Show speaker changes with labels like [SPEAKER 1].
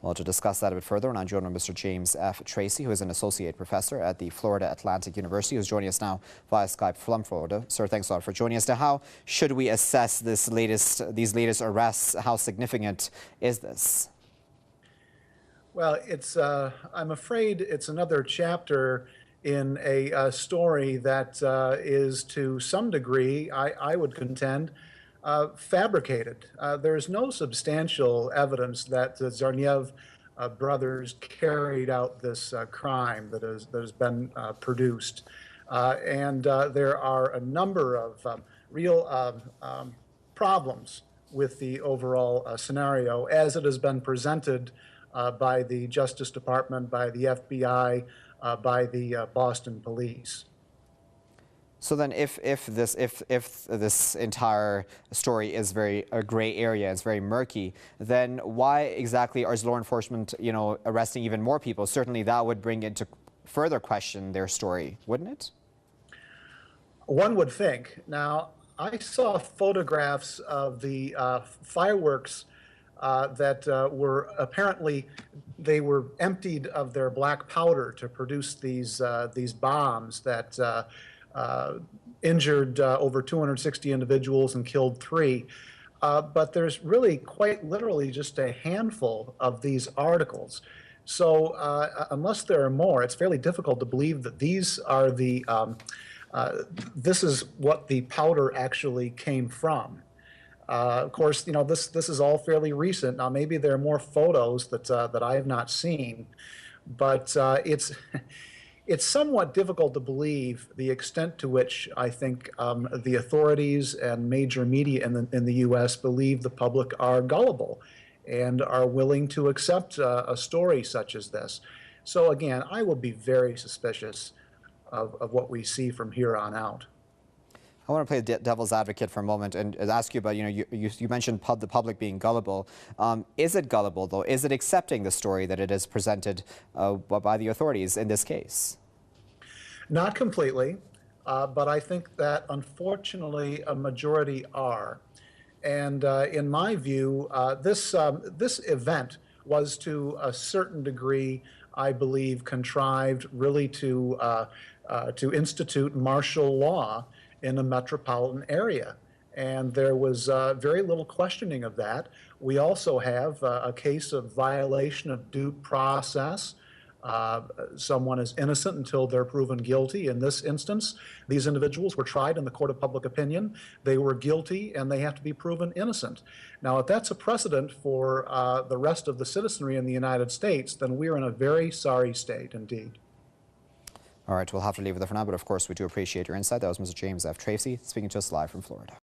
[SPEAKER 1] Well, to discuss that a bit further, and I'm joined by Mr. James F. Tracy, who is an associate professor at the Florida Atlantic University, who's joining us now via Skype from Florida. Sir, thanks a lot for joining us. Now, how should we assess these latest arrests? How significant is this?
[SPEAKER 2] Well, I'm afraid it's another chapter in a story that is to some degree, I would contend, fabricated. There is no substantial evidence that the Zarniev brothers carried out this crime that has been produced. And there are a number of real problems with the overall scenario as it has been presented by the Justice Department, by the FBI, by the Boston police.
[SPEAKER 1] So then, if this entire story is a gray area, it's very murky, then why exactly is law enforcement, arresting even more people? Certainly, that would bring into further question their story, wouldn't it?
[SPEAKER 2] One would think. Now, I saw photographs of the fireworks that were apparently they were emptied of their black powder to produce these bombs that injured over 260 individuals and killed 3. But there's really quite literally just a handful of these articles. So unless there are more, it's fairly difficult to believe that these are this is what the powder actually came from. Of course, this is all fairly recent. Now, maybe there are more photos that I have not seen, but it's somewhat difficult to believe the extent to which I think the authorities and major media in the U.S. believe the public are gullible and are willing to accept a story such as this. So again, I will be very suspicious of what we see from here on out.
[SPEAKER 1] I want to play devil's advocate for a moment and ask you about, you mentioned the public being gullible. Is it gullible, though? Is it accepting the story that it is presented by the authorities in this case?
[SPEAKER 2] Not completely, but I think that unfortunately a majority are. And in my view, this event was to a certain degree, I believe, contrived really to institute martial law in a metropolitan area. And there was very little questioning of that. We also have a case of violation of due process. Someone is innocent until they're proven guilty. In this instance, these individuals were tried in the court of public opinion. They were guilty, and they have to be proven innocent. Now, if that's a precedent for the rest of the citizenry in the United States, then we're in a very sorry state indeed.
[SPEAKER 1] All right, we'll have to leave it there for now, but of course we do appreciate your insight. That was Mr. James F. Tracy speaking to us live from Florida.